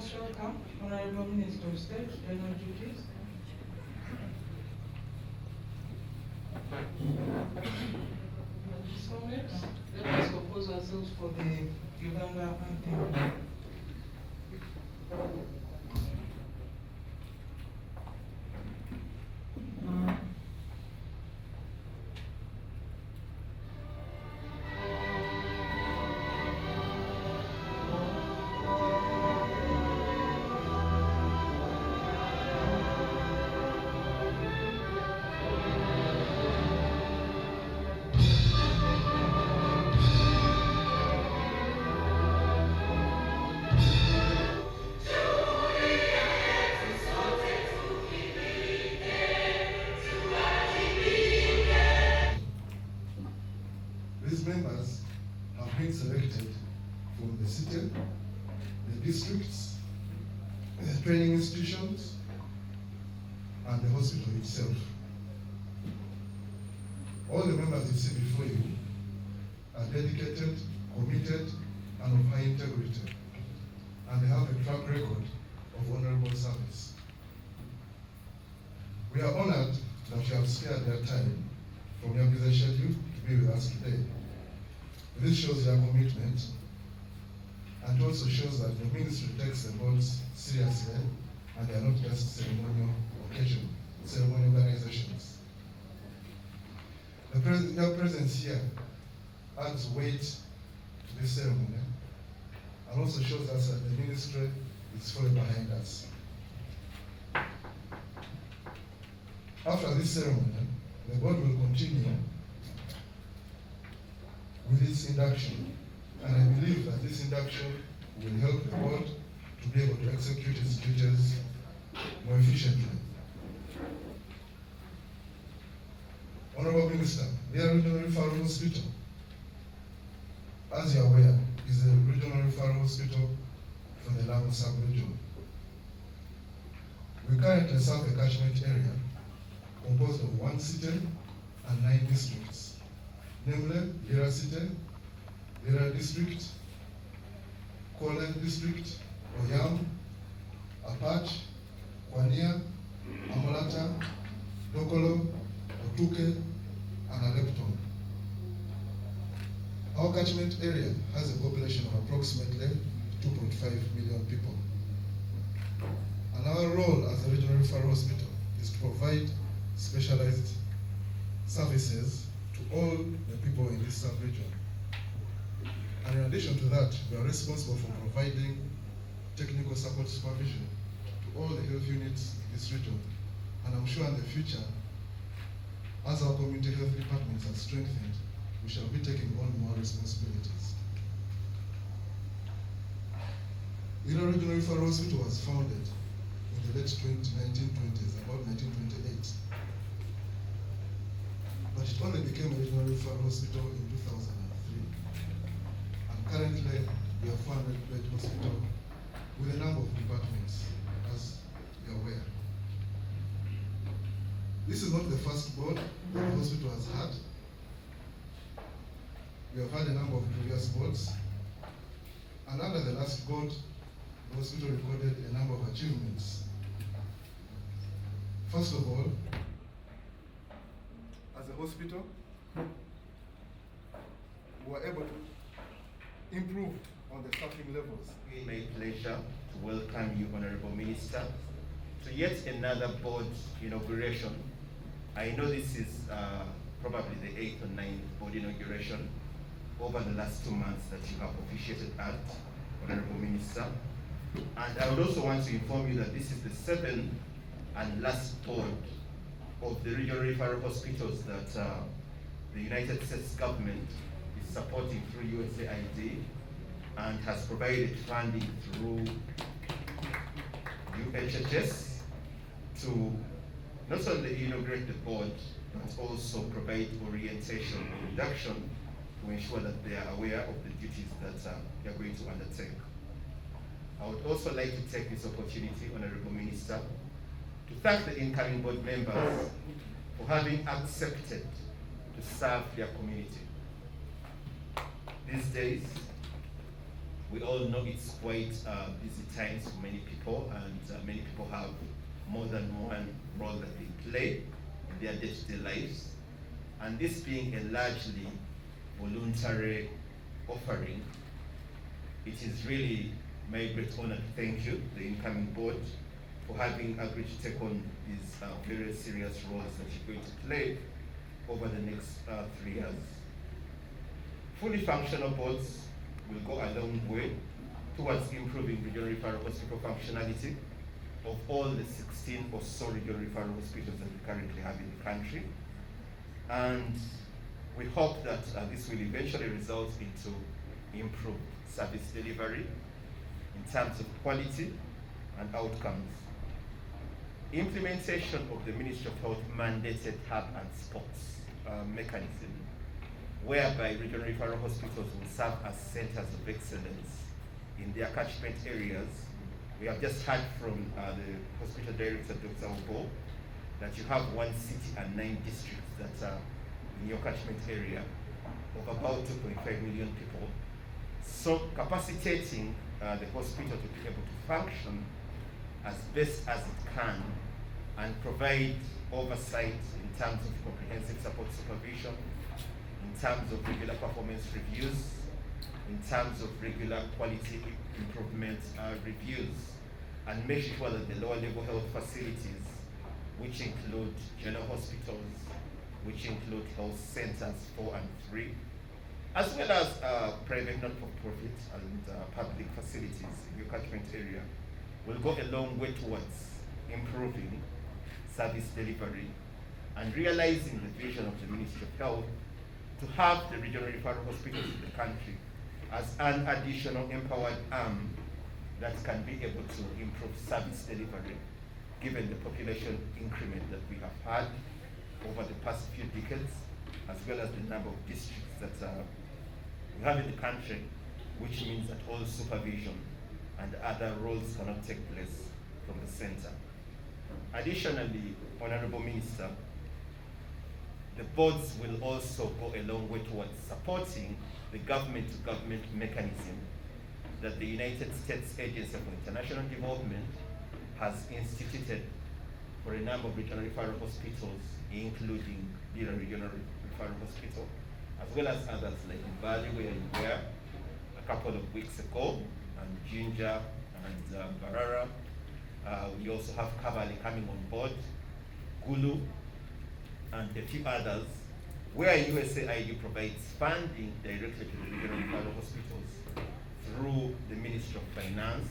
most welcome Honorable Minister of State, General Duties. So next, let us compose ourselves for the Uganda anthem. These members have been selected from the city, the districts, the training institutions, and the hospital itself. All the members you see before you are dedicated, committed, and of high integrity, and they have a track record of honorable service. We are honored that you have spared their time from your busy schedule to be with us today. This shows their commitment and also shows that the ministry takes the boards seriously and they are not just ceremonial organizations. Their presence here adds weight to this ceremony and also shows us that the ministry is fully behind us. After this ceremony, the board will continue with its induction, and I believe that this induction will help the board to be able to execute its duties more efficiently. Honorable Minister, Lrrh Regional Referral Hospital, as you are aware, is a regional referral hospital for the Lrrh sub-region. We currently serve a catchment area composed of 1 city and 9 districts, namely Lrrh City, Lrrh District, Kole District, Oyam, Apach, Kwania, Amolata, Dokolo, Otuke, and Alepton. Our catchment area has a population of approximately 2.5 million people. And our role as a regional referral hospital is to provide specialized services to all the people in this sub-region. And in addition to that, we are responsible for providing technical support supervision to all the health units in this region. And I'm sure in the future, as our community health departments are strengthened, we shall be taking on more responsibilities. Lrrh Regional Referral Hospital was founded in the late 1920s, about 1928. But it only became a regional referral hospital in 2003. And currently, we are a 400-bed hospital with a number of departments, as you are aware. This is not the first board that the hospital has had. We have had a number of previous boards. And under the last board, the hospital recorded a number of achievements. First of all, as a hospital, we were able to improve on the staffing levels. It's my pleasure to welcome you, Honorable Minister, to yet another board inauguration. I know this is probably the 8th or 9th board inauguration over the last 2 months that you have officiated at, Honorable Minister. And I would also want to inform you that this is the 7th and last board of the regional referral hospitals that the United States government is supporting through USAID and has provided funding through UHHS to not only inaugurate the board, but also provide orientation and induction to ensure that they are aware of the duties that they are going to undertake. I would also like to take this opportunity, Honorable Minister, to thank the incoming board members for having accepted to serve their community. These days, We all know it's quite busy times for many people, and many people have more than one role that they play in their day-to-day lives. And this being a largely voluntary offering, it is really my great honor to thank you, the incoming board, for having agreed to take on these very serious roles that you're going to play over the next 3 years. Fully functional boards will go a long way towards improving regional referral hospital functionality of all the 16 or so regional referral hospitals that we currently have in the country. And we hope that this will eventually result into improved service delivery in terms of quality and outcomes. Implementation of the Ministry of Health mandated hub and spokes mechanism, whereby regional referral hospitals will serve as centers of excellence in their catchment areas. We have just heard from the hospital director, Dr. Obo, that you have 1 city and 9 districts that are in your catchment area of about 2.5 million people. So capacitating the hospital to be able to function as best as it can and provide oversight in terms of comprehensive support supervision, in terms of regular performance reviews, in terms of regular quality improvement reviews, and make sure that the lower level health facilities, which include general hospitals, which include health centers 4 and 3, as well as private not-for-profit and public facilities in your catchment area, will go a long way towards improving service delivery and realizing the vision of the Ministry of Health to have the regional referral hospitals in the country as an additional empowered arm that can be able to improve service delivery given the population increment that we have had over the past few decades, as well as the number of districts that we have in the country, which means that all supervision and other roles cannot take place from the center. Additionally, Honorable Minister, the boards will also go a long way towards supporting the government-to-government mechanism that the United States Agency for International Development has instituted for a number of regional referral hospitals, including Lrrh Regional Referral Hospital, as well as others like in Bali, where you were a couple of weeks ago, and Jinja and Barara. We also have Kabali coming on board, Gulu, and a few others, where USAID provides funding directly to the regional referral hospitals through the Ministry of Finance,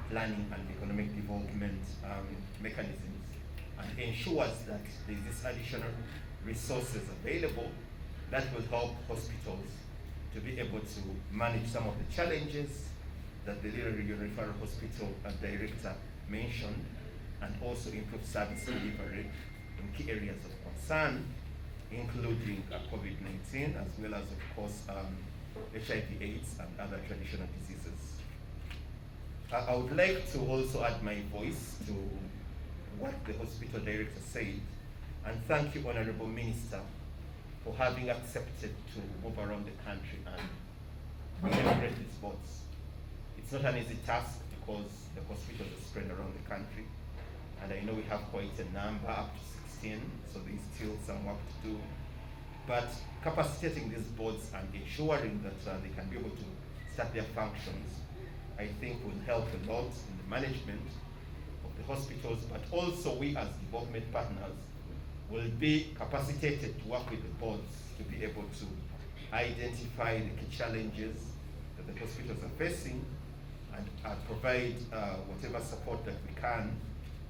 Planning and Economic Development mechanisms, and ensures that there is this additional resources available that will help hospitals to be able to manage some of the challenges that the Lrrh Regional Referral Hospital Director mentioned, and also improve service delivery in key areas of concern, including COVID-19, as well as, of course, HIV/AIDS and other traditional diseases. I would like to also add my voice to what the hospital director said, and thank you, Honorable Minister, for having accepted to move around the country and celebrate these boards. It's not an easy task because the hospitals are spread around the country, and I know we have quite a number, up to 16, so there's still some work to do. But capacitating these boards and ensuring that they can be able to start their functions, I think will help a lot in the management of the hospitals, but also we as development partners will be capacitated to work with the boards to be able to identify the key challenges that the hospitals are facing and provide whatever support that we can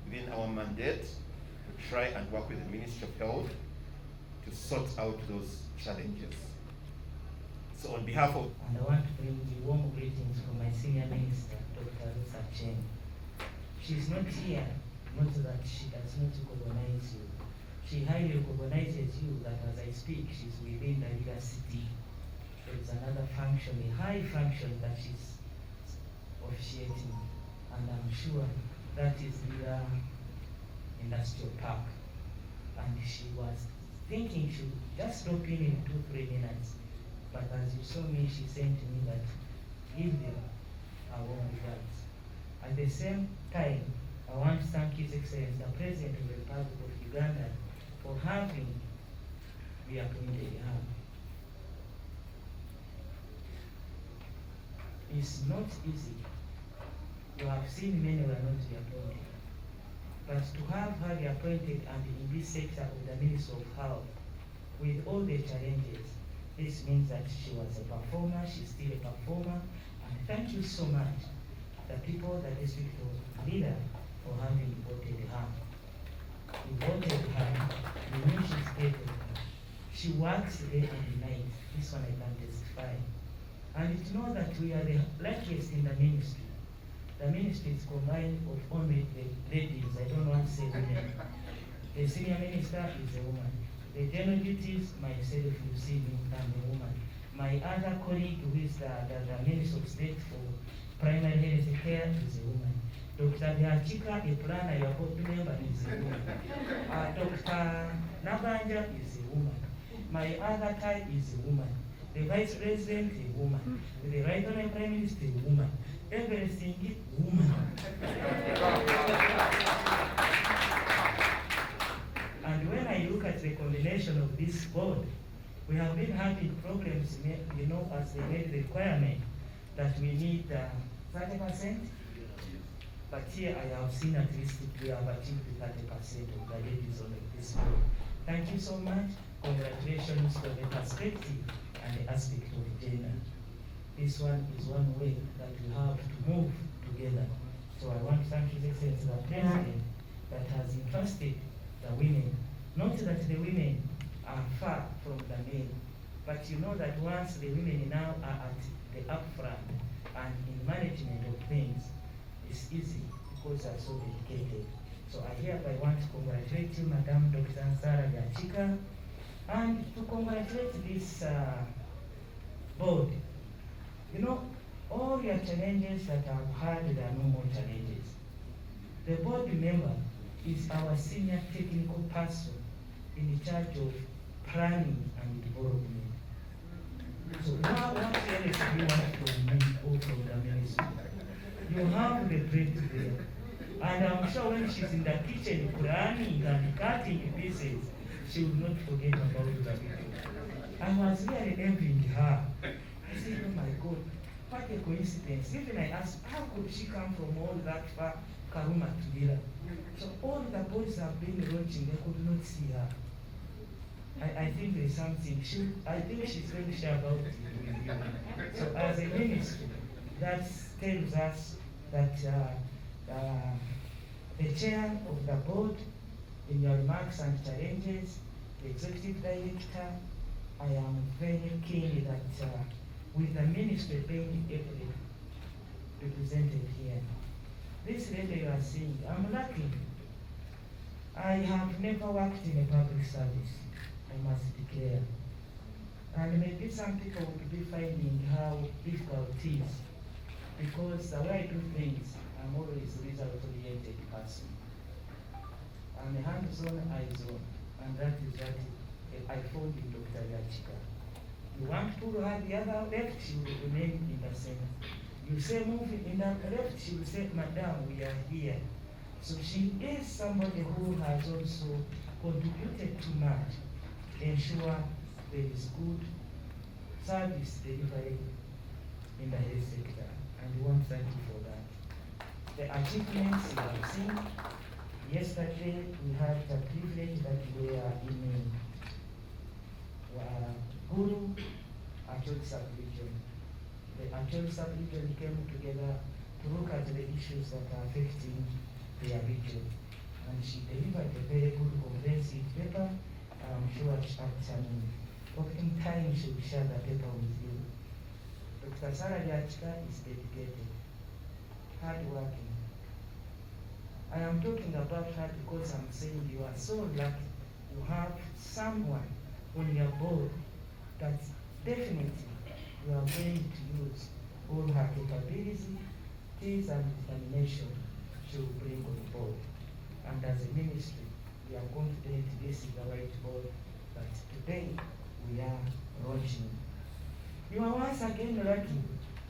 within our mandate to try and work with the Ministry of Health to sort out those challenges. So on behalf of... And I want to bring the warm greetings from my senior minister, Dr. Lrrh. She's not here, not that she does not recognize you. She highly recognizes you that as I speak, she's within the Lrrh city. There is another function, a high function that she's officiating, and I'm sure that is Lrrh Industrial Park. And she was thinking she would just drop in 2-3 minutes, but as you saw me, she sent me that give the our warm regards. At the same time, I want to thank His Excellency, the President of the Republic of Uganda, for having reappointed her. It's not easy. You have seen many were not reappointed. But to have her reappointed and in this sector of the Ministry of Health, with all the challenges, this means that she was a performer, she's still a performer, and thank you so much, the people, the district leader, for having voted her. We voted her, we knew she's capable. She works day and night. This one I can testify. And to know that we are the luckiest in the ministry. The ministry is combined of only the ladies, I don't want to say women. The senior minister is a woman. The general duties, myself, you see me, I'm a woman. My other colleague who is the Minister of State for Primary Health Care is a woman. Dr. Biachika, a planner, your board member, is a woman. Dr. Nabanja is a woman. My other tie is a woman. The Vice President, a woman. The Right Honorable Prime Minister, a woman. Everything, woman. And when I look at the combination of this board, we have been having problems, you know, as they made the requirement that we need 30%. But here I have seen at least we have achieved 30% of the ladies on this board. Thank you so much. Congratulations for the perspective and the aspect of gender. This one is one way that we have to move together. So I want to thank His Excellency the President that has entrusted the women. Not that the women are far from the men, but you know that once the women now are at the upfront and in management of things, it's easy because they are so dedicated. So I hereby want to congratulate you, Madam Dr. Sarah Gachika, and to congratulate this board. You know, all your challenges that I've had, there are no more challenges. The board member is our senior technical person in charge of planning and development. So now what else do you want from me or from the ministry? You have the plate there. And I'm sure when she's in the kitchen planning and cutting pieces, she will not forget about the video. I was really envying her. I said, oh my God, what a coincidence. Even I asked, how could she come from all that far, Karuma to Lrrh? So all the boys have been launching, they could not see her. I think there's something, I think she's very sure about it with you. So as a ministry, that tells us that the chair of the board, in your remarks and challenges, the executive director, I am very keen that with the ministry being able represented here, this lady you are seeing, I'm lucky. I have never worked in a public service, I must declare. And maybe some people would be finding how difficult it is, because the way I do things, I'm always a result-oriented person. I'm a hands-on, eyes-on, and that is what I found in Dr. Yachika. You want to pull her the other left, she will remain in the center. You say move in the left, she will say, Madam, we are here. So she is somebody who has also contributed too much to ensure there is good service delivery in the health sector. And we want to thank you for that. The achievements you have seen. Yesterday we had the privilege that we are in Guru Acholi sub-region. The Acholi sub-region came together to look at the issues that are affecting their region. And she delivered a very good comprehensive paper. I'm sure at some working time she will share the paper with you. Dr. Sarah Yachika is dedicated, hardworking. I am talking about her because I'm saying you are so lucky. You have someone on your board that definitely you are going to use all her capabilities and determination to bring on board. And as a ministry, we are confident this is the right board that today we are launching. You are once again lucky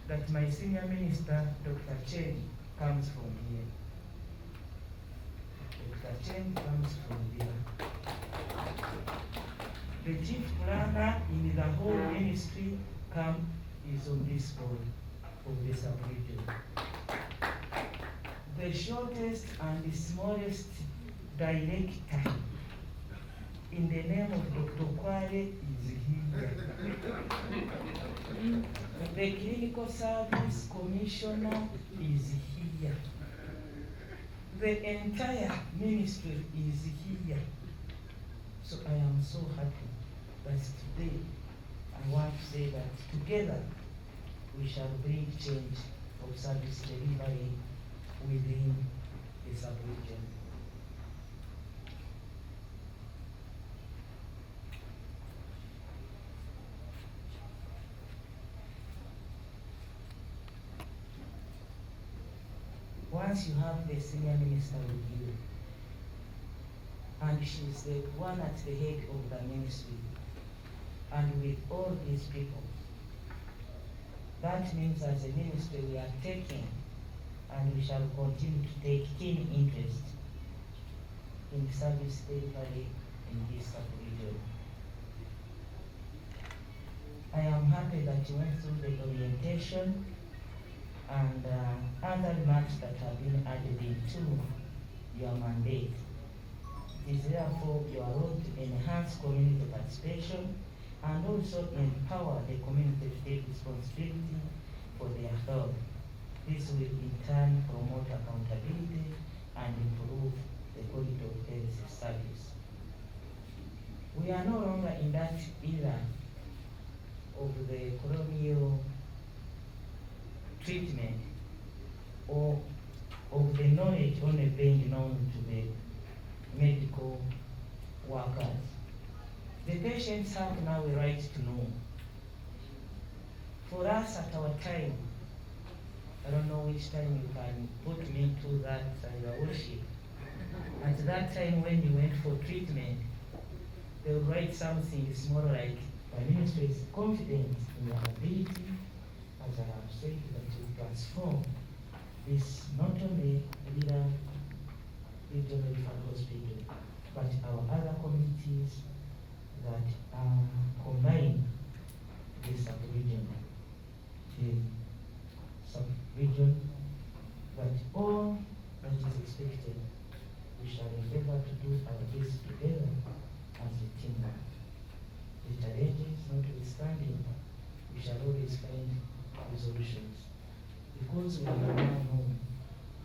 that my senior minister, Dr. Chen, comes from here. Dr. Chen comes from here. The chief planner in the whole ministry is on this board of the sub-region. The shortest and the smallest director in the name of Dr. Kwale is here. The clinical service commissioner is here. The entire ministry is here. So I am so happy that today I want to say that together we shall bring change of service delivery within the sub-region. Once you have the senior minister with you, and she's the one at the head of the ministry, and with all these people, that means as a ministry we are taking, and we shall continue to take keen interest in service delivery in this sub-region. I am happy that you went through the orientation and other remarks that have been added into your mandate. It is therefore your role to enhance community participation and also empower the community to take responsibility for their health. This will in turn promote accountability and improve the quality of health service. We are no longer in that era of the colonial treatment or of the knowledge only being known to the medical workers. The patients have now a right to know. For us at our time, I don't know which time you can put me to that your worship. At that time when you went for treatment, they would write something. It's more like the ministry is confident in your ability, as I have said, that you transform this not only Lrrh Regional Referral Hospital, but our other communities that are combined this sub-region. The sub-region, that all that is expected, we shall endeavor to do our best together as a teamwork. The challenges notwithstanding, we shall always find resolutions. Because we are now known,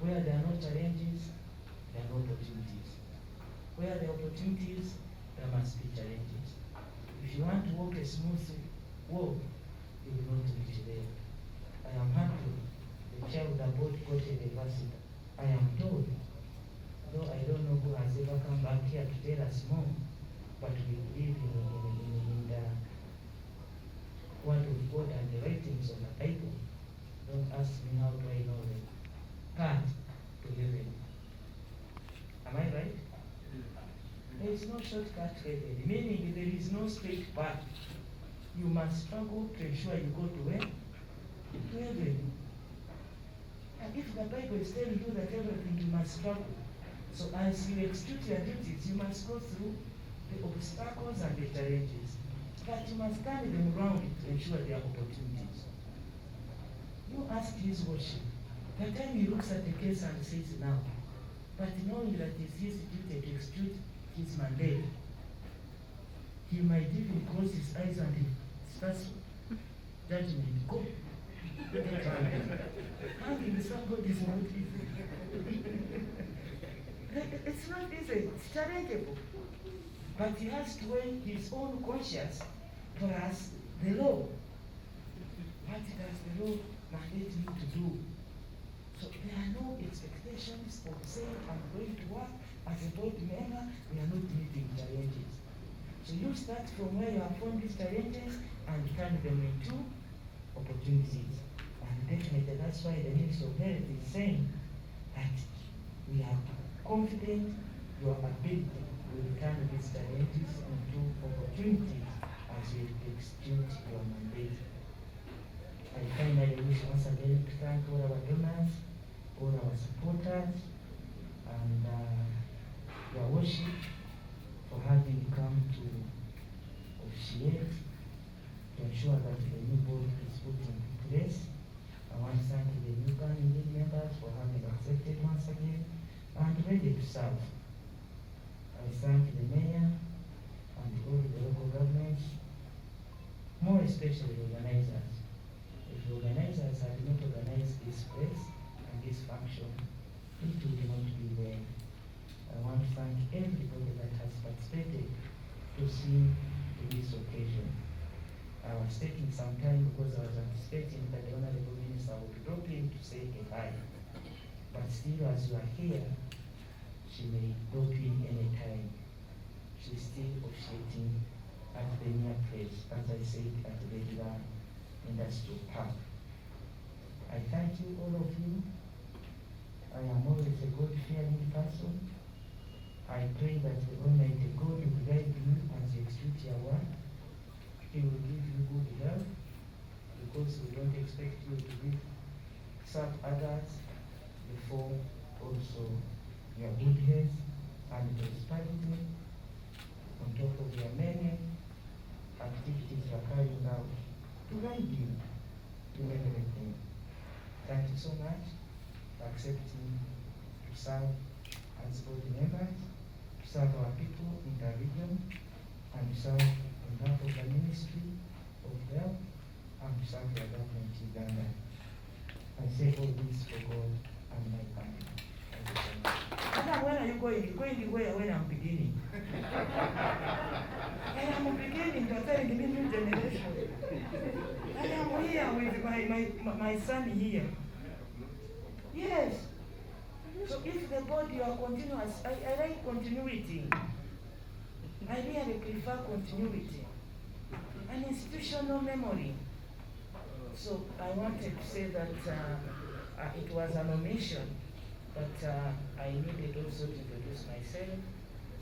where there are no challenges, there are no opportunities. Where there are opportunities, there must be challenges. If you want to walk a smooth walk, you will not reach there. I am happy the chair of the board got a diversity. I am told, though I don't know who has ever come back here to tell us more, but we believe in the word of God and the writings of the Bible. Don't ask me how do I know the path to heaven. Am I right? There is no shortcut to heaven, meaning there is no straight path. You must struggle to ensure you go to where? To heaven. And if the Bible is telling you that everything you must struggle, so as you execute your duties, you must go through the obstacles and the challenges. But you must carry them around to ensure there are opportunities. You ask his worship. The time he looks at the case and says now, but knowing that it's his duty to execute his mandate, he might even close his eyes and he starts judgment. Go. Hanging somebody is not easy. It's not easy, it's challengeable. But he has to weigh his own conscience plus the law. What does the law mandate him to do? So there are no expectations of saying I'm going to work as a board member, we are not meeting challenges. So you start from where you have found these challenges and turn them into opportunities. And definitely that's why the Ministry of Health is saying that we are confident your ability will turn these challenges into opportunities as you execute your mandate. I finally wish once again to thank all our donors, all our supporters, and your worship for having come to officiate to ensure that the new board is put in place. I want to thank the new candidate members for having accepted once again and ready to serve. I thank the mayor and all the local governments, more especially the organizers. If the organizers had not organized this place and this function, it would not be there. I want to thank everybody that has participated to see to this occasion. I was taking some time because I was anticipating that the Honorable Minister would drop in to say hi. But still, as you are here, she may drop in any time. She's still officiating at the near place, as I said, at the Lrrh Industrial Park. I thank you, all of you. I am always a God-fearing person. I pray that the Almighty God will guide you as you execute your work. He will give you good health, because we don't expect you to serve others before also your good health and prosperity, on top of your many activities you are carrying out to guide you in everything. Thank you so much for accepting to serve as board members, to serve our people in the region, and to serve on behalf of the Ministry of Health and to serve the government in Uganda. I say all this for God and my family. Thank you so much. Now, where are you going? You're going where when I'm beginning? I am beginning to attend the new generation. I am here with my son here. Yes. So if the body are continuous, I like continuity. I really prefer continuity. An institutional memory. So I wanted to say that it was an omission, but I needed also to introduce myself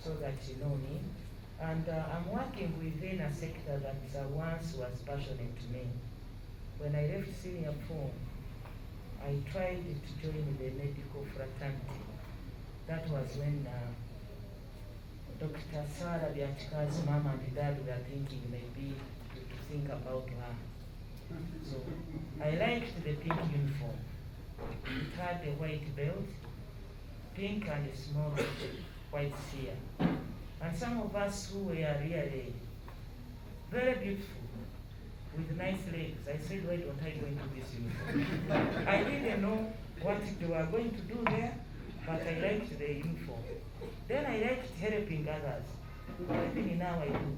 so that you know me. And I'm working within a sector that once was passionate to me. When I left senior form, I tried to join the medical fraternity. That was when Dr. Sarah Biachika's mom and dad were thinking maybe to think about her. So I liked the pink uniform. It had a white belt, pink and a small white sphere. And some of us who were really very beautiful, with nice legs, I said, why don't I go into this uniform? I didn't know what they were going to do there, but I liked the uniform. Then I liked helping others. Even now I do.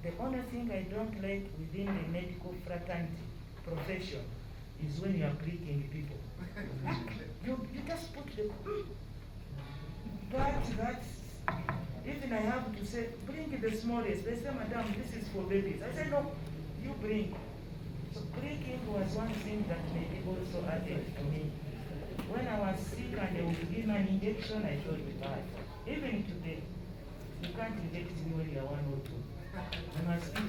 The only thing I don't like within the medical fraternity profession is when you are greeting people. You just put the... But that's... Even I have to say, bring the smallest. They say, Madam, this is for babies. I said, no, you bring. So greeting was one thing that maybe also added to me. When I was sick and they would give me an injection, I felt bad. Even today, you can't inject me when you are 1 or 2. I must be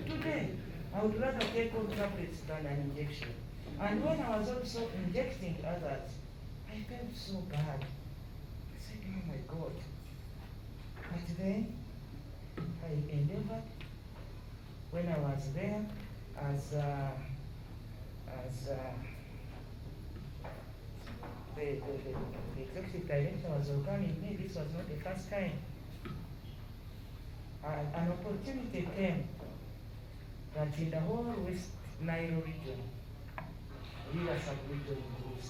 4. Today, I would rather take all tablets than an injection. And when I was also injecting others, I felt so bad. I said, oh my God. But then, I endeavored, when I was there, as the executive director was welcoming me. This was not the first time. An opportunity came that in the whole West Nile region, Lrrh sub-region groups.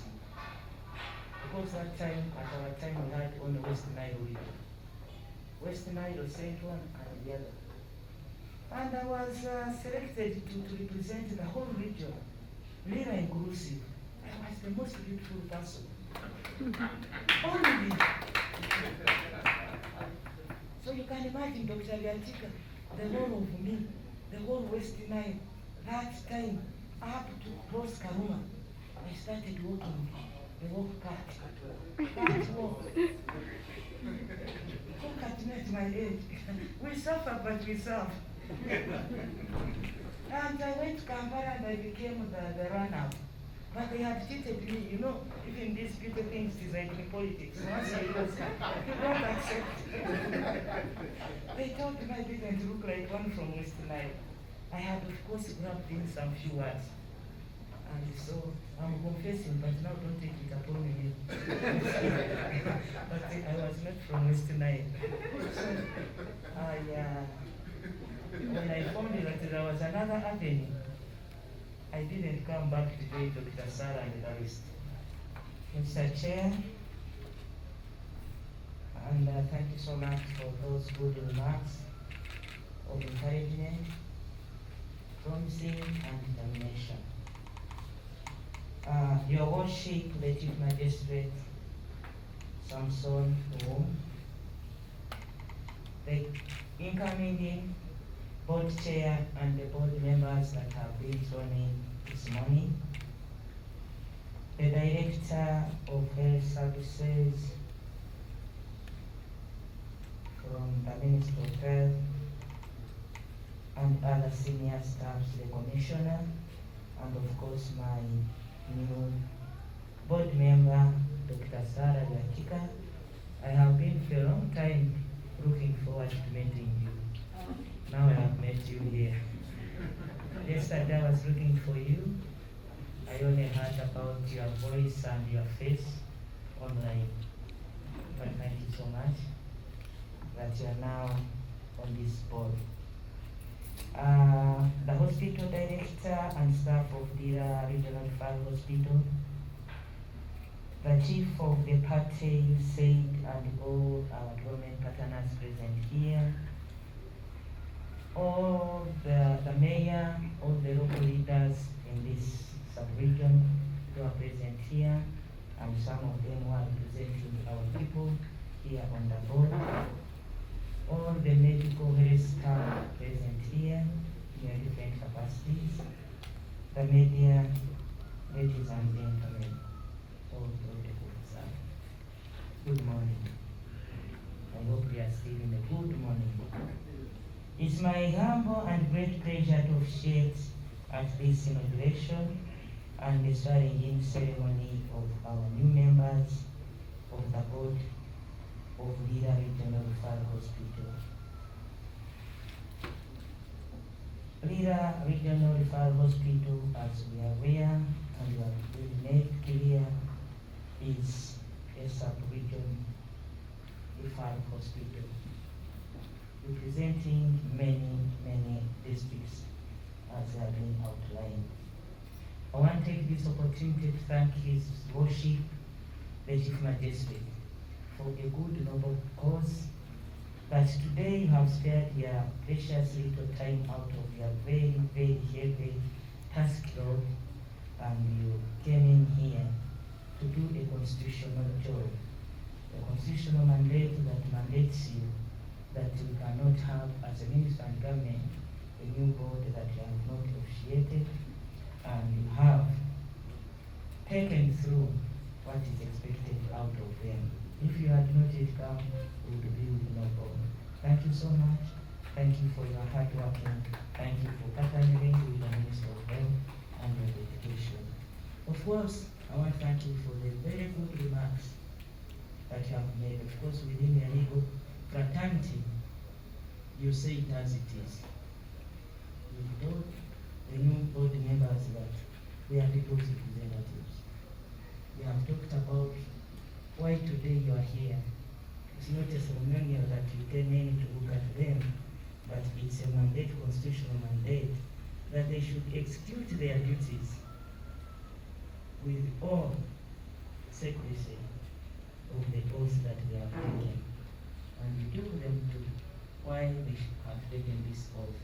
Because that time, at our time, we had only West Nile region. West Nile, Central, and the other. And I was selected to represent the whole region, Lrrh inclusive. I was the most beautiful person. Only. So you can imagine, Dr. Biatika, the whole of me, the whole West Nile, that time, up to cross Karuma, I started walking, the walk cat. Cat walk. Look at me at my age. We suffer, but we serve. And I went to Kampala and I became the runner. But they have cheated me, you know, even these people think it is like in politics. Once you lose, you don't accept. They told me I didn't look like one from West Nile. I had of course grabbed in some few words. And so I'm confessing, but now don't take it upon me. But I was not from West Nile. So when I found that there was another avenue, I didn't come back to join Dr. Sarah and the rest. Mr. Chair, and thank you so much for those good remarks of encouragement, promising, and determination. Your Worship, the Chief Magistrate, Samson Oum, the incoming board chair and the board members that have been sworn in this morning, the Director of Health Services from the Ministry of Health, and other senior staffs, the Commissioner, and of course my new board member, Dr. Sarah Yakika. I have been for a long time looking forward to meeting you. Now I have met you here. Yesterday I was looking for you. I only heard about your voice and your face online. But thank you so much that you are now on this board. The hospital director and staff of Lrrh Regional Referral Hospital, the chief of the party said, and all our government partners present here, all the mayor, all the local leaders in this sub-region who are present here, and some of them who are representing our people here on the board, all the medical health staff present here in their different capacities, the media, ladies and gentlemen, all political staff. Good morning. I hope you are still in a good morning. It's my humble and great pleasure to officiate at this inauguration and the swearing-in ceremony of our new members of the board of Lrrh Regional Referral Hospital. Lrrh Regional Referral Hospital, as we are aware and we have been made clear, is a sub-region referral hospital representing many districts as they have been outlined. I want to take this opportunity to thank His Worship, the Chief Magistrate, for a good noble cause, that today you have spared your precious little time out of your very heavy task load, and you came in here to do a constitutional job, a constitutional mandate that mandates you that you cannot have, as a minister and government, a new board that you have not officiated, and you have taken through what is expected out of them. If you had not yet come, we would be with no board. Thank you so much. Thank you for your hard working. Thank you for partnering with the Minister of Health and your dedication. Of course, I want to thank you for the very good remarks that you have made. Of course, within your legal fraternity, you say it as it is. You told the new board members that we are people's representatives. We have talked about why today you are here. It's not a ceremonial that you came in to look at them, but it's a mandate, constitutional mandate, that they should execute their duties with all secrecy of the oath that they have taken. And you give them to why they have taken this oath.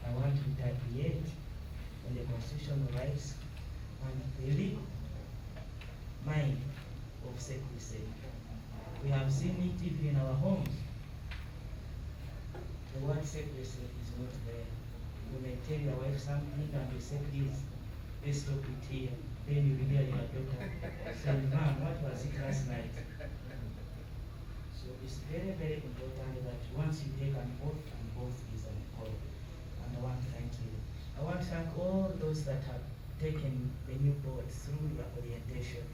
I want to retaliate on the constitutional rights and the legal mind of secrecy. We have seen it even in our homes. The word secrecy is not there. You may tell your wife something and you say, please, let's stop it here. Then you hear your daughter saying, Mom, what was it last night? So it's very important that once you take an oath and both is an all. And I want to thank you. I want to thank all those that have taken the new board through your orientation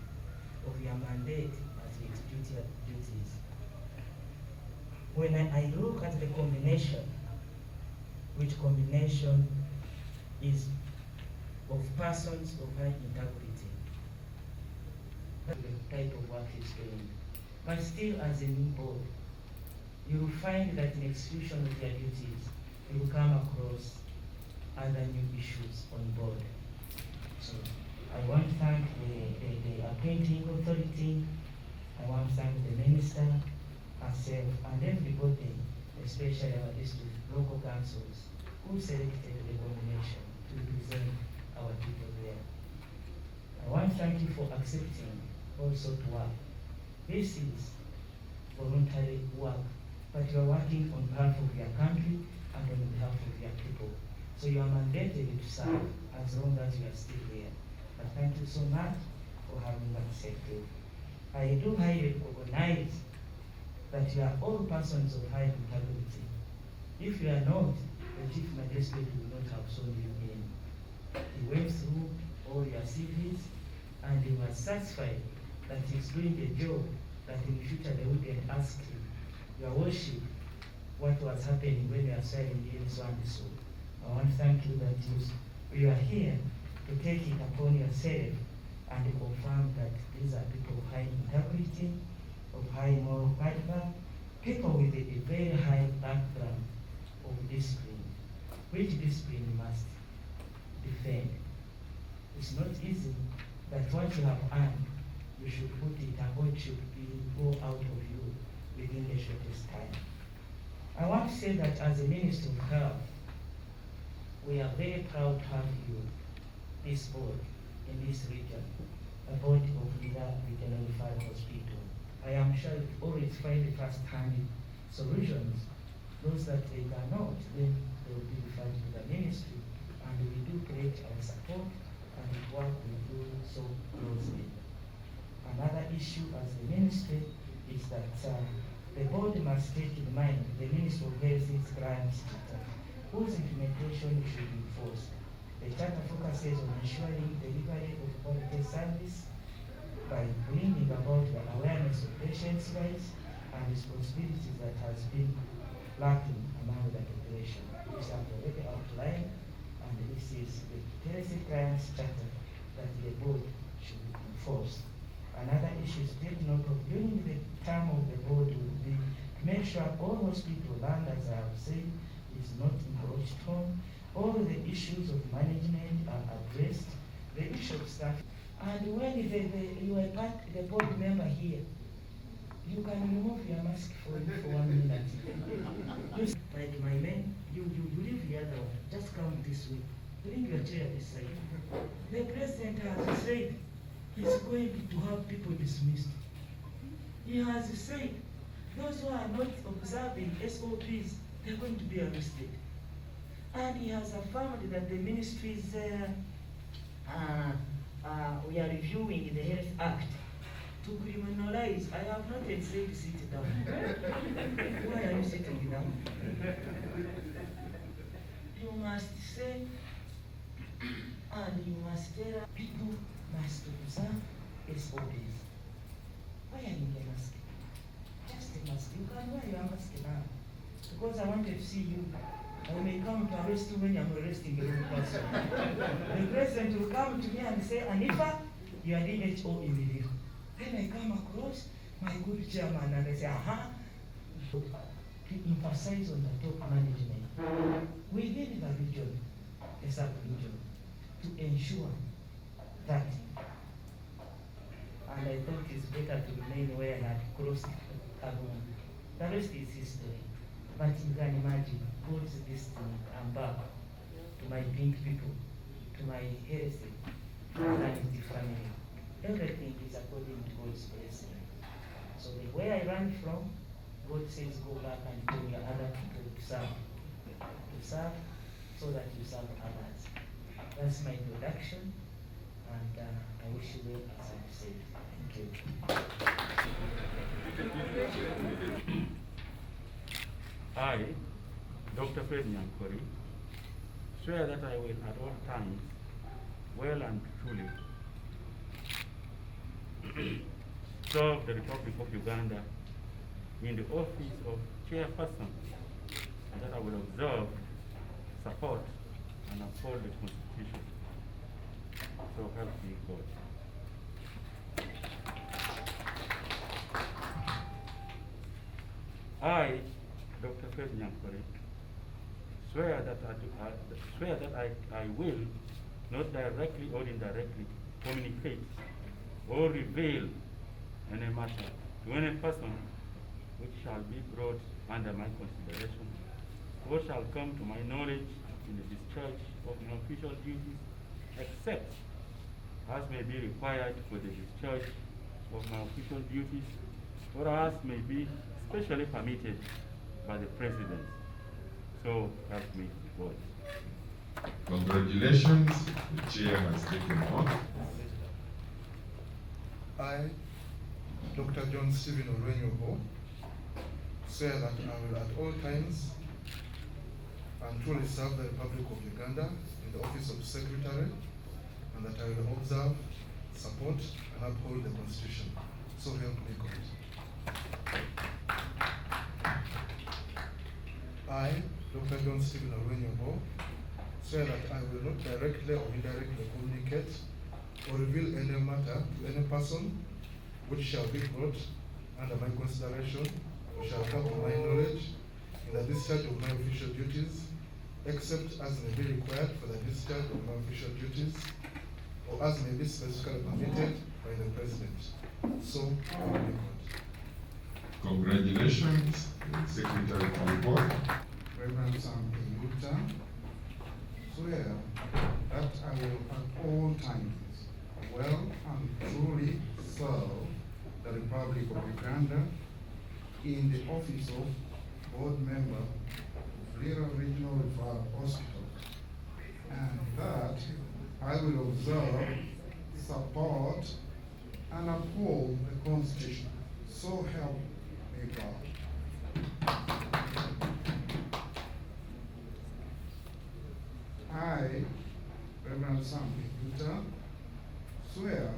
of your mandate as you execute your duties. When I look at the combination, which combination is of persons of high integrity, the type of work he's doing. But still, as a new board, you will find that in execution of your duties, you will come across other new issues on board. So I want to thank the appointing authority, I want to thank the minister, herself, and everybody, especially our district local councils, who selected the combination to represent our people there. I want to thank you for accepting also to work. This is voluntary work, but you are working on behalf of your country and on behalf of your people. So you are mandated to serve as long as you are still here. But thank you so much for having accepted. I do highly recognize that you are all persons of high integrity. If you are not, the chief magistrate will not have shown you in. He went through all your CVs and he was satisfied that he's doing a job that in the future they wouldn't ask you, your worship, what was happening when you are serving in so and so. I want to thank you that you are here to take it upon yourself and confirm that these are people of high integrity, of high moral fiber, people with a very high background of discipline, which discipline you must defend. It's not easy that what you have earned, you should put it and what should go out of you within the shortest time. I want to say that as a Minister of Health, we are very proud to have you, this board, in this region, a board of Healt-General Hospital. I am sure you always find the first-hand solutions. Those that they cannot, then they will be referred to the ministry, and we do create our support and work with you so closely. Another issue as the ministry is that the board must take in mind the Ministry of Health's clients charter, whose implementation should be enforced. The charter focuses on ensuring delivery of quality service by bringing about the awareness of patients' rights and responsibilities that has been lacking among the population. This is already outlined, and this is the health clients charter that the board should enforce. Another issue is take note of during the term of the board will be to make sure all hospital land, as I have said, is not encroached on. All the issues of management are addressed, the issue of staff. And when you are the board member here, you can remove your mask for 1 minute. Like my men, you leave the other one. Just come this way. Bring your chair this side. The president has said he's going to have people dismissed. He has said those who are not observing SOPs, they're going to be arrested. And he has affirmed that the ministries, we are reviewing the Health Act to criminalize. I have not yet said sit down. Why are you sitting down? You must say, and you must tell people must observe SOPs. Why are you in the mask? Just a mask. You can wear your mask now. Because I wanted to see you. I may come to arrest you when I'm arresting the wrong person. The president will come to me and say, Anifa, you are DHO in the vehicle. Then I come across my good chairman and I say, aha. To emphasize on the top management within the region, the sub-region, to ensure that, and I thought it's better to remain where I had crossed along. The rest is history. But you can imagine God's destiny. I'm back to my pink people, to my heritage, to my family. Everything is according to God's blessing. So where I ran from, God says go back and tell your other people to serve so that you serve others. That's my introduction, and I wish you well as I've said. Thank you. I, Dr. Fred Nyankori, swear that I will at all times, well and truly, serve the Republic of Uganda in the office of chairperson, and that I will observe, support, and uphold the Constitution. So help me God. I, Dr. Fred Nyankore, swear that I will not directly or indirectly communicate or reveal any matter to any person which shall be brought under my consideration or shall come to my knowledge in the discharge of my official duties, except as may be required for the discharge of my official duties or as may be specially permitted by the President. So help me God. Congratulations, the chair has taken oath. I, Dr. John Stephen Orenyobo, swear that I will at all times and truly serve the Republic of Uganda in the office of Secretary, and that I will observe, support, and uphold the Constitution. So help me God. I, Dr. John Stephen Orenyobo, swear that I will not directly or indirectly communicate or reveal any matter to any person which shall be brought under my consideration or shall come to my knowledge in the discharge of my official duties, except as may be required for the discharge of my official duties or as may be specifically permitted by the President. So help me God. Congratulations, Secretary to the Board. Reverend Sam Peluta, swear that I will at all times well and truly serve the Republic of Uganda in the office of board member of Lrrh Regional Referral Hospital, and that I will observe, support, and uphold the Constitution. So help me God. I, Reverend Sam Peluta, swear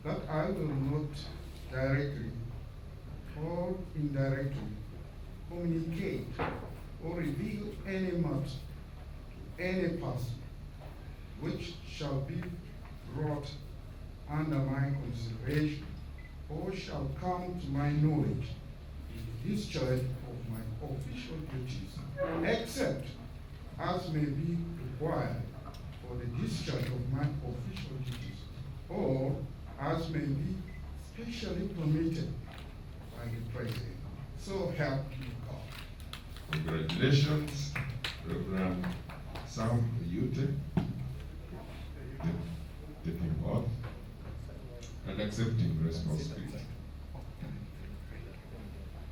that I will not directly or indirectly communicate or reveal any matter to any person which shall be brought under my consideration or shall come to my knowledge in the discharge of my official duties, except as may be required for the discharge of my official duties, or as may be specially permitted by the President. So help me God. Congratulations, Reverend Sam Peluta, taking oath and accepting responsibility.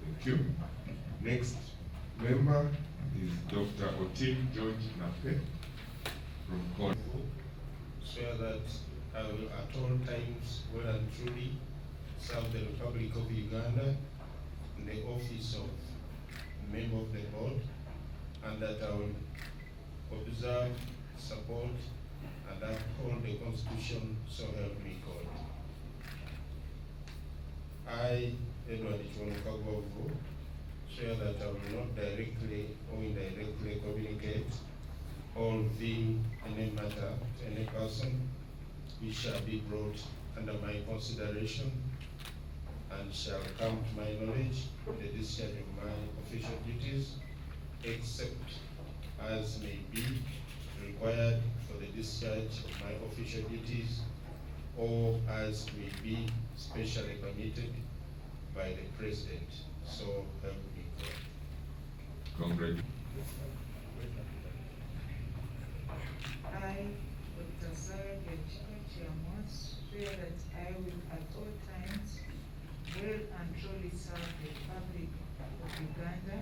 Thank you. Next member is Dr. Otil George Nape from Con. Swear that I will at all times well and truly serve the Republic of Uganda in the office of member of the board, and that I will observe, support, and uphold the Constitution, so help me God. I, Edward Chwanukagwavu, swear that I will not directly or indirectly communicate or reveal any matter to any person which shall be brought under my consideration and shall come to my knowledge in the discharge of my official duties, except as may be required for the discharge of my official duties or as may be specially permitted by the President. So help me God. Congratulations. I, Dr. Sarah Chairman, swear that I will at all times well and truly serve the Republic of Uganda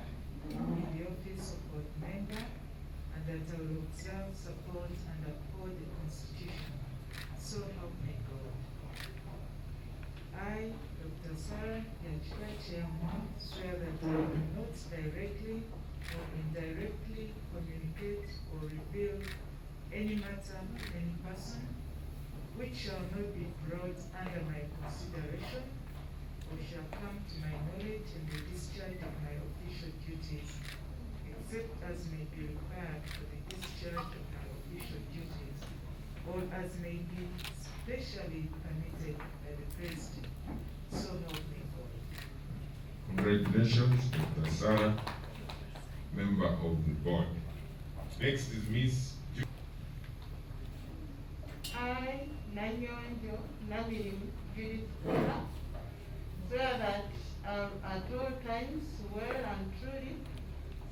in the office of board member, and that I will observe, support, and uphold the Constitution. So help me God. I, Dr. Sarah Chairman, swear that I will not directly or or indirectly communicate or reveal any matter to any person which shall not be brought under my consideration or shall come to my knowledge in the discharge of my official duties, except as may be required for the discharge of my official duties, or as may be specially permitted by the President. So help me God. Congratulations, Dr. Sarah, member of the board. Next is Miss I, Nanyonjo Namirim Judith Ola, swear that at all times well and truly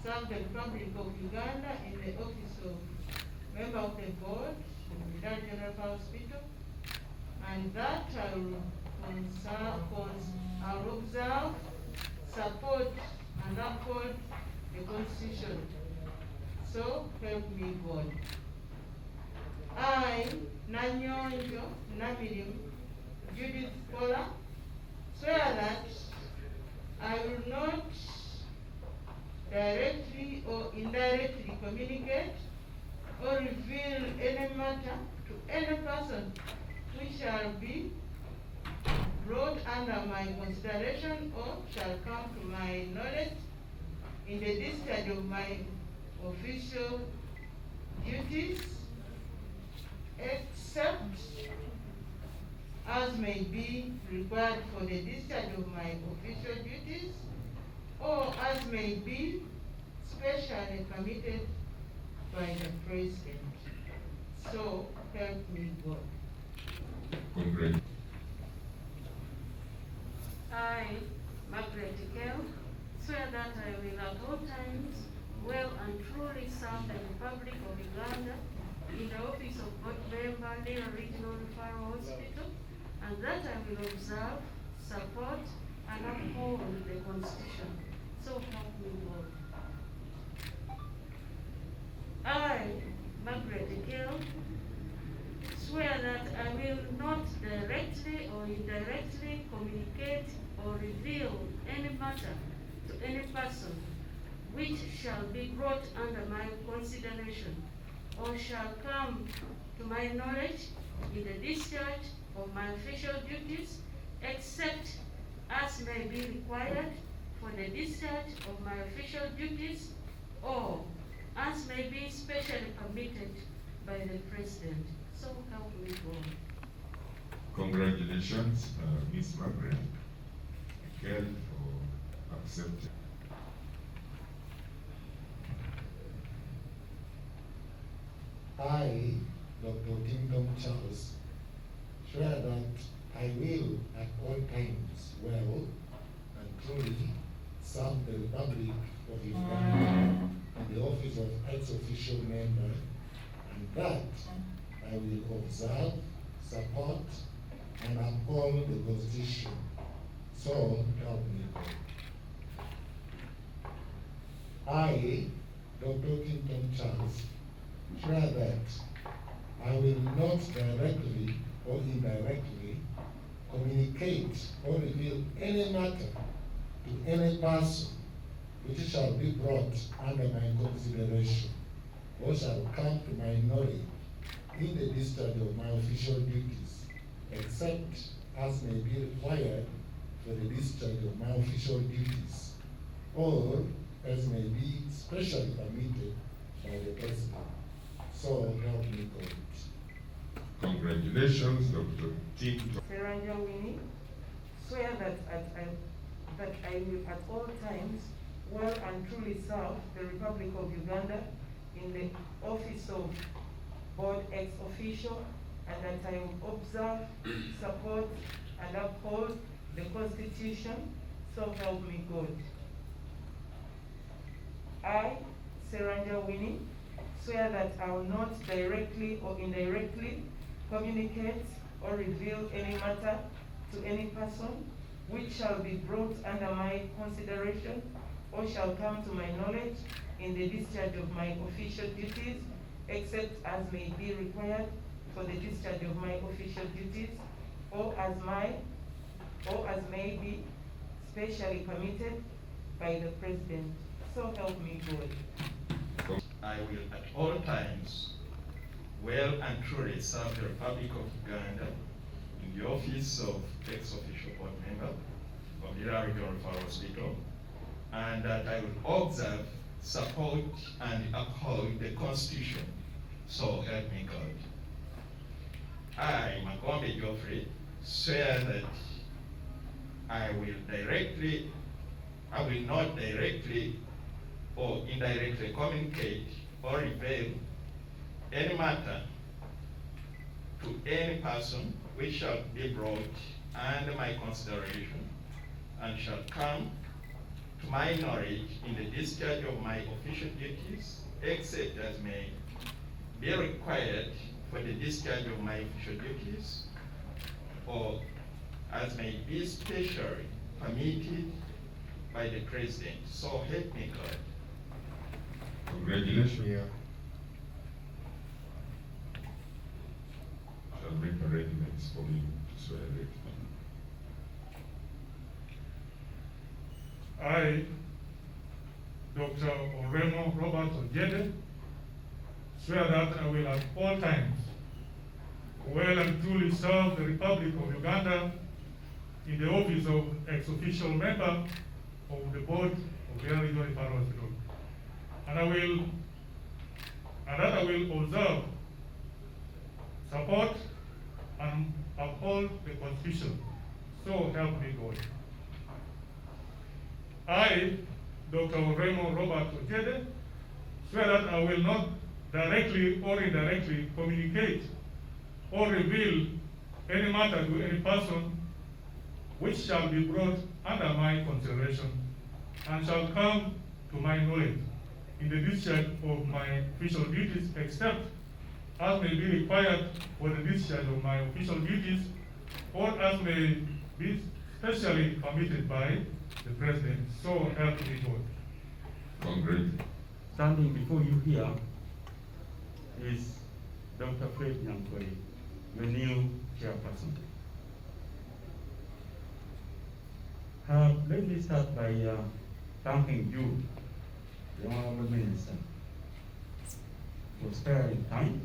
serve the Republic of Uganda in the office of member of the board in the Healt-General Hospital, and that I will observe, support, and uphold the Constitution. So help me God. I, Nanyonjo Namirim Judith Kola, swear that I will not directly or indirectly communicate or reveal any matter to any person which shall be brought under my consideration or shall come to my knowledge in the discharge of my official duties, except as may be required for the discharge of my official duties, or as may be specially permitted by the President. So help me God. Congratulations. I, Margaret Kell, swear that I will at all times well and truly serve the Republic of Uganda in the office of board member, Lrrh Regional Referral Hospital, and that I will observe, support, and uphold the Constitution. So help me God. I, Margaret Kell, swear that I will not directly or indirectly communicate or reveal any matter to any person which shall be brought under my consideration or shall come to my knowledge in the discharge of my official duties, except as may be required for the discharge of my official duties, or as may be specially permitted by the President. So help me God. Congratulations, Miss Margaret Kell, for accepting. I, Dr. Kingdom Charles, swear that I will at all times well and truly serve the Republic of Uganda in the office of ex-official member, and that I will observe, support, and uphold the Constitution. So help me God. I, Dr. Kingdom Charles, swear that I will not directly or indirectly communicate or reveal any matter to any person which shall be brought under my consideration or shall come to my knowledge in the discharge of my official duties, except as may be required for the discharge of my official duties, or as may be specially permitted by the President. So help me God. Congratulations, Dr. Tim. Seranja Winnie, swear that I will at all times well and truly serve the Republic of Uganda in the office of board ex-official, and that I will observe, support, and uphold the Constitution. So help me God. I, Seranja Winnie, swear that I will not directly or indirectly communicate or reveal any matter to any person which shall be brought under my consideration or shall come to my knowledge in the discharge of my official duties, except as may be required for the discharge of my official duties, or as may be specially permitted by the President. So help me God. I will at all times well and truly serve the Republic of Uganda in the office of ex-official board member of the Lrrh Regional Referral Hospital, and that I will observe, support, and uphold the Constitution. So help me God. I, Magombe Geoffrey, swear that I will not directly or indirectly communicate or reveal any matter to any person which shall be brought under my consideration and shall come to my knowledge in the discharge of my official duties, except as may be required for the discharge of my official duties, or as may be specially permitted by the President. So help me God. Congratulations. Shall make arrangements for me to swear it. I, Dr. Oremo Robert Ojede, swear that I will at all times well and truly serve the Republic of Uganda in the office of ex-official member of the board of the Lrrh Regional Referral Hospital. And I will observe, support, and uphold the Constitution. So help me God. I, Dr. Oremo Robert Ojede, swear that I will not directly or indirectly communicate or reveal any matter to any person which shall be brought under my consideration and shall come to my knowledge in the discharge of my official duties, except as may be required for the discharge of my official duties, or as may be specially permitted by the President. So help me God. Congratulations. Standing before you here is Dr. Fred Nyankore, your new chairperson. Let me start by thanking you, the Honorable Minister, for sparing time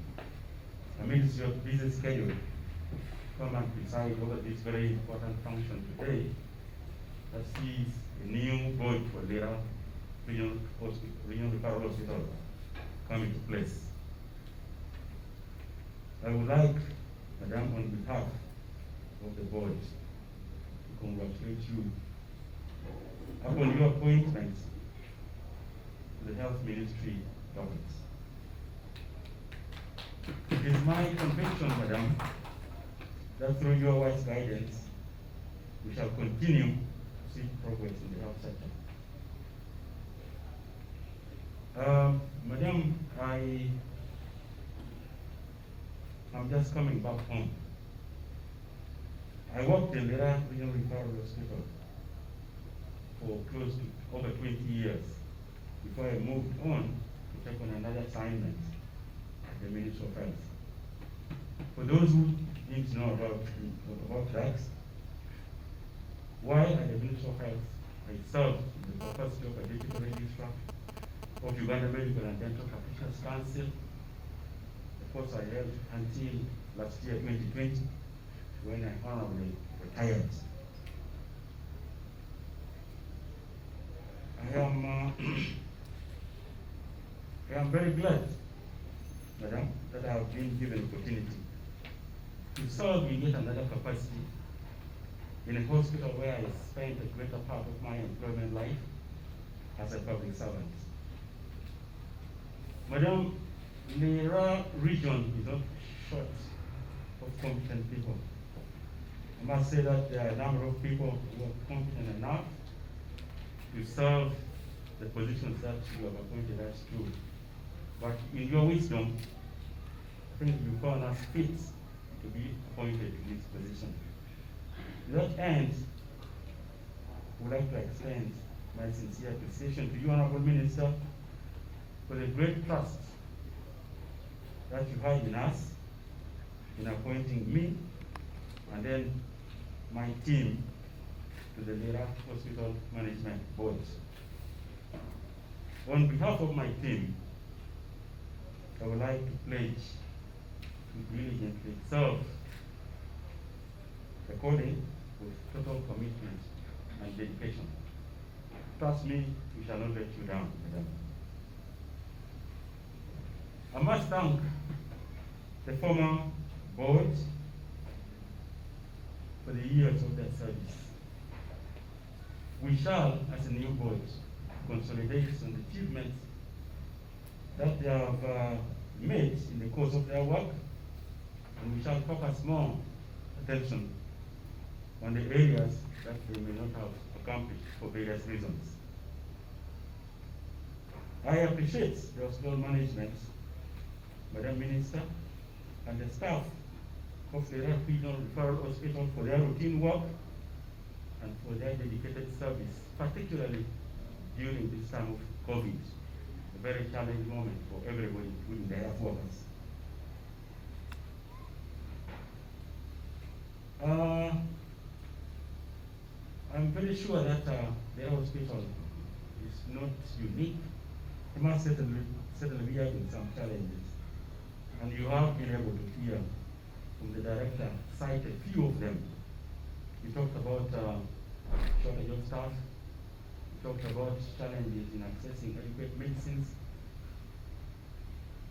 amidst your busy schedule to come and preside over this very important function today that sees a new board for Lrrh Regional Referral Hospital come into place. I would like, Madam, on behalf of the board, to congratulate you upon your appointment to the Health Ministry government. It is my conviction, Madam, that through your wise guidance, we shall continue to see progress in the health sector. Madam, I'm just coming back home. I worked in the Lrrh Regional Referral Hospital for close to over 20 years before I moved on to take on another assignment at the Ministry of Health. For those who need to know about drugs, while at the Ministry of Health, I served in the capacity of a Deputy Registrar of Uganda Medical and Dental Practitioners Council. Of course, I held until last year, 2020, when I honorably retired. I am very glad, Madam, that I have been given the opportunity to serve in yet another capacity in a hospital where I spent a greater part of my employment life as a public servant. Madam, the Lrrh region is not short of competent people. I must say that there are a number of people who are competent enough to serve the positions that you have appointed us to. But in your wisdom, I think you found us fit to be appointed to this position. To that end, I would like to extend my sincere appreciation to you, Honorable Minister, for the great trust that you had in us in appointing me and then my team to the Lrrh Hospital Management Board. On behalf of my team, I would like to pledge to diligently serve according with total commitment and dedication. Trust me, we shall not let you down, madam. I must thank the former board for the years of their service. We shall, as a new board, consolidate on the achievements that they have made in the course of their work, and we shall focus more attention on the areas that they may not have accomplished for various reasons. I appreciate the hospital management, Madam Minister, and the staff of the Lrrh Regional Referral Hospital for their routine work and for their dedicated service, particularly during this time of COVID, a very challenging moment for everybody, including the health workers. I'm very sure that the hospital is not unique. It must certainly be having some challenges. And you have been able to hear from the director cite a few of them. We talked about shortage of staff. We talked about challenges in accessing adequate medicines.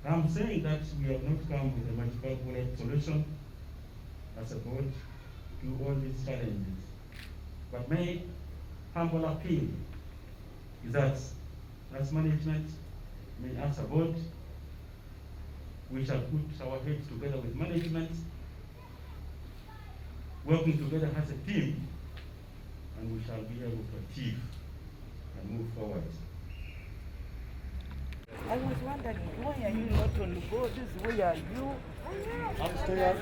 I'm saying that we have not come with a magical bullet solution as a board to all these challenges. But my humble appeal is that as management, as a board, we shall put our heads together with management, working together as a team, and we shall be able to achieve and move forward. I was wondering, why are you not on the board? Where are you? Upstairs.